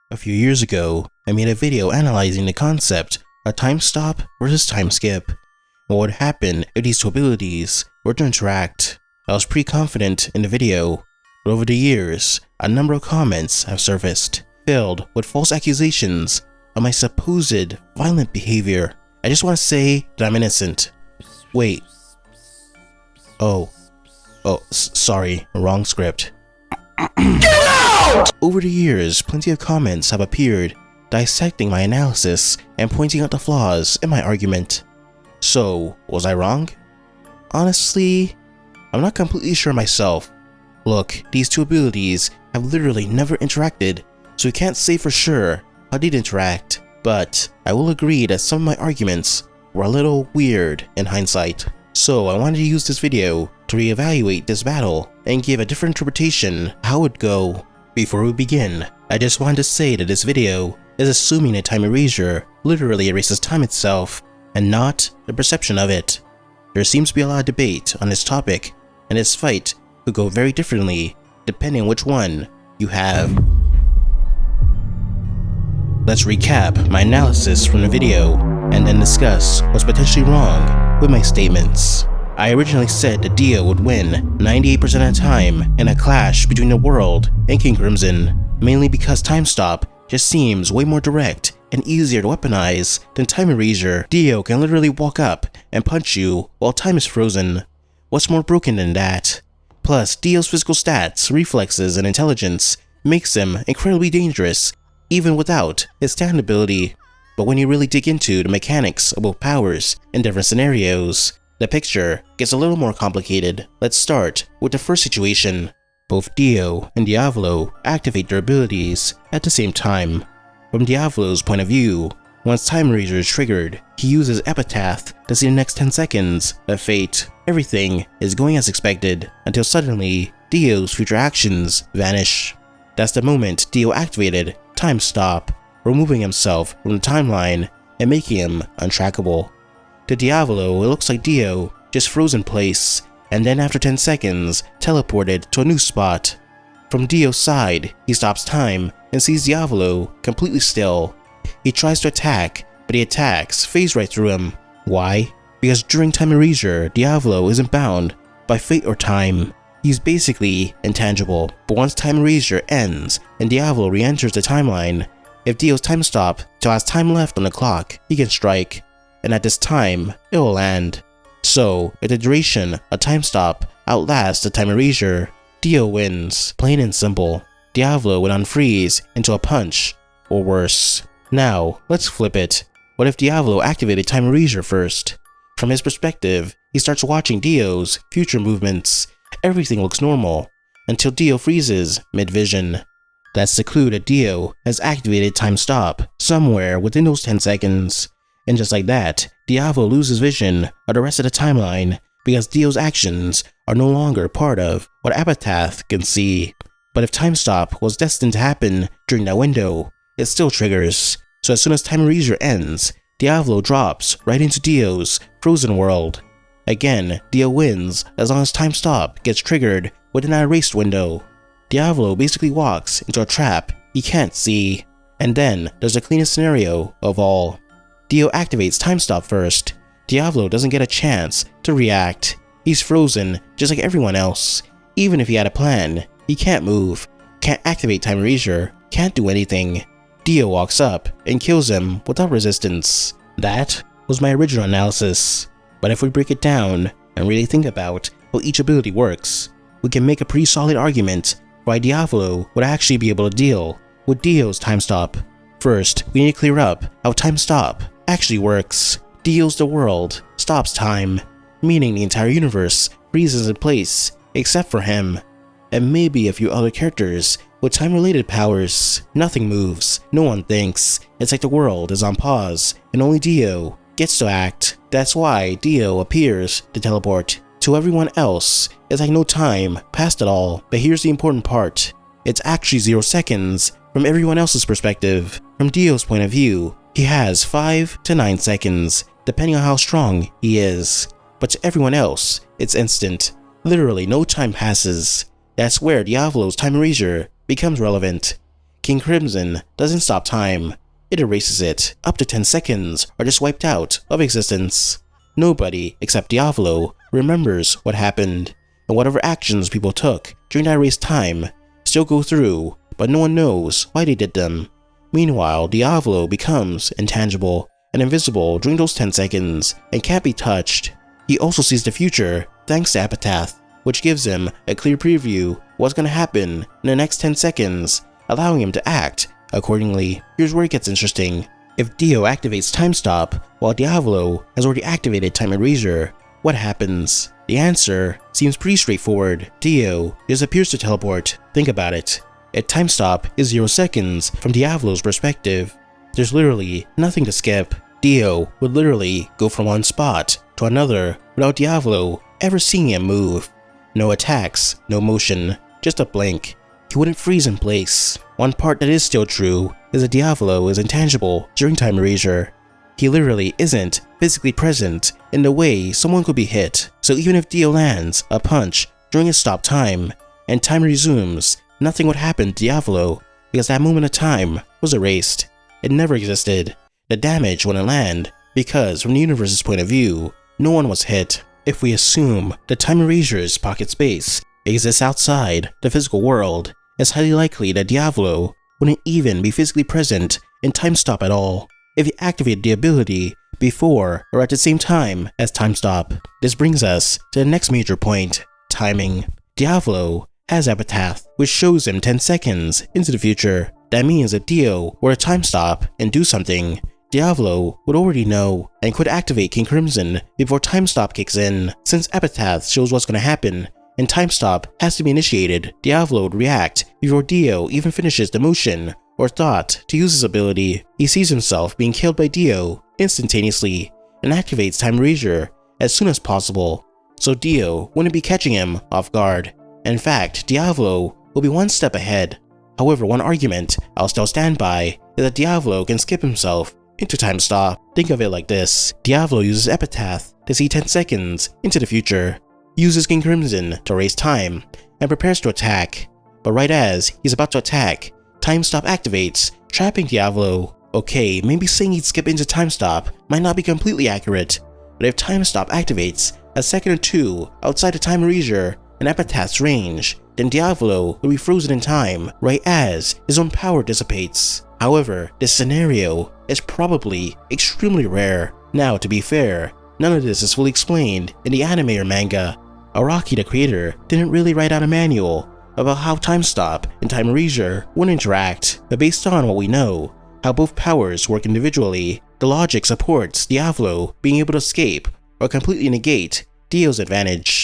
A few years ago, I made a video analyzing the concept of time stop versus time skip, and what would happen if these two abilities were to interact. I was pretty confident in the video, but over the years, a number of comments have surfaced, filled with false accusations of my supposed violent behavior. I just want to say that I'm innocent. Wait. Sorry, wrong script. Get out! Over the years, plenty of comments have appeared dissecting my analysis and pointing out the flaws in my argument. So, was I wrong? Honestly, I'm not completely sure myself. Look, these two abilities have literally never interacted, so we can't say for sure how they'd interact, but I will agree that some of my arguments were a little weird in hindsight. So I wanted to use this video to reevaluate this battle and give a different interpretation how it would go. Before we begin, I just wanted to say that this video is assuming that time erasure literally erases time itself and not the perception of it. There seems to be a lot of debate on this topic, and this fight could go very differently depending on which one you have. Let's recap my analysis from the video and then discuss what's potentially wrong with my statements. I originally said that Dio would win 98% of the time in a clash between the world and King Crimson, mainly because time stop just seems way more direct and easier to weaponize than time erasure. Dio can literally walk up and punch you while time is frozen. What's more broken than that? Plus, Dio's physical stats, reflexes, and intelligence makes him incredibly dangerous even without his stand ability. But when you really dig into the mechanics of both powers in different scenarios, the picture gets a little more complicated. Let's start with the first situation. Both Dio and Diavolo activate their abilities at the same time. From Diavolo's point of view, once time erasure is triggered, he uses Epitaph to see the next 10 seconds of fate. Everything is going as expected until suddenly Dio's future actions vanish. That's the moment Dio activated time stop, removing himself from the timeline and making him untrackable. To Diavolo, it looks like Dio just froze in place and then after 10 seconds teleported to a new spot. From Dio's side, he stops time and sees Diavolo completely still. He tries to attack, but the attacks phase right through him. Why? Because during time erasure, Diavolo isn't bound by fate or time. He's basically intangible, but once time erasure ends and Diavolo re-enters the timeline, if Dio's time stop still has time left on the clock, he can strike, and at this time, it will land. So, if the duration of time stop outlasts the time erasure, Dio wins, plain and simple. Diavolo would unfreeze into a punch, or worse. Now, let's flip it. What if Diavolo activated time erasure first? From his perspective, he starts watching Dio's future movements. Everything looks normal, until Dio freezes mid-vision. That's the clue that Dio has activated time stop somewhere within those 10 seconds. And just like that, Diavolo loses vision of the rest of the timeline because Dio's actions are no longer part of what Epitaph can see. But if time stop was destined to happen during that window, it still triggers. So as soon as time erasure ends, Diavolo drops right into Dio's frozen world. Again, Dio wins as long as time stop gets triggered within that erased window. Diavolo basically walks into a trap he can't see. And then there's the cleanest scenario of all. Dio activates time stop first. Diavolo doesn't get a chance to react. He's frozen just like everyone else. Even if he had a plan, he can't move, can't activate time erasure, can't do anything. Dio walks up and kills him without resistance. That was my original analysis. But if we break it down and really think about how each ability works, we can make a pretty solid argument why Diavolo would actually be able to deal with Dio's time stop. First, we need to clear up how time stop actually works. Dio's the world stops time, meaning the entire universe freezes in place except for him, and maybe a few other characters with time-related powers. Nothing moves, no one thinks. It's like the world is on pause, and only Dio gets to act. That's why Dio appears to teleport. To everyone else, it's like no time passed at all. But here's the important part. It's actually 0 seconds from everyone else's perspective. From Dio's point of view, he has 5 to 9 seconds, depending on how strong he is. But to everyone else, it's instant. Literally no time passes. That's where Diavolo's time erasure becomes relevant. King Crimson doesn't stop time. It erases it. Up to 10 seconds are just wiped out of existence. Nobody except Diavolo remembers what happened, and whatever actions people took during that erased time still go through, but no one knows why they did them. Meanwhile, Diavolo becomes intangible and invisible during those 10 seconds and can't be touched. He also sees the future thanks to Epitaph, which gives him a clear preview of what's going to happen in the next 10 seconds, allowing him to act accordingly. Here's where it gets interesting. If Dio activates Time Stop while Diavolo has already activated Time Erasure, what happens? The answer seems pretty straightforward. Dio just appears to teleport. Think about it. If Time Stop is 0 seconds from Diavolo's perspective, there's literally nothing to skip. Dio would literally go from one spot to another without Diavolo ever seeing him move. No attacks, no motion, just a blink. He wouldn't freeze in place. One part that is still true is that Diavolo is intangible during Time Erasure. He literally isn't physically present in the way someone could be hit, so even if Dio lands a punch during his stop time and time resumes, nothing would happen to Diavolo because that moment of time was erased. It never existed. The damage wouldn't land because from the universe's point of view, no one was hit. If we assume that Time Erasure's pocket space exists outside the physical world, it's highly likely that Diavolo wouldn't even be physically present in Time Stop at all if he activated the ability before or at the same time as Time Stop. This brings us to the next major point, timing. Diavolo has Epitaph, which shows him 10 seconds into the future. That means if Dio were to time stop and do something, Diavolo would already know and could activate King Crimson before Time Stop kicks in. Since Epitaph shows what's going to happen and Time Stop has to be initiated, Diavolo would react before Dio even finishes the motion or thought to use his ability. He sees himself being killed by Dio instantaneously and activates Time Erasure as soon as possible, so Dio wouldn't be catching him off guard. In fact, Diavolo will be one step ahead. However, one argument I'll still stand by is that Diavolo can skip himself into Time Stop. Think of it like this. Diavolo uses Epitaph to see 10 seconds into the future, uses King Crimson to erase time, and prepares to attack. But right as he's about to attack, Time Stop activates, trapping Diavolo. Okay, maybe saying he'd skip into Time Stop might not be completely accurate, but if Time Stop activates a second or two outside of Time Erasure and Epitaph's range, then Diavolo will be frozen in time right as his own power dissipates. However, this scenario is probably extremely rare. Now, to be fair, none of this is fully explained in the anime or manga. Araki, the creator, didn't really write out a manual about how Time Stop and Time Erasure would interact, but based on what we know, how both powers work individually, the logic supports Diavolo being able to escape or completely negate Dio's advantage.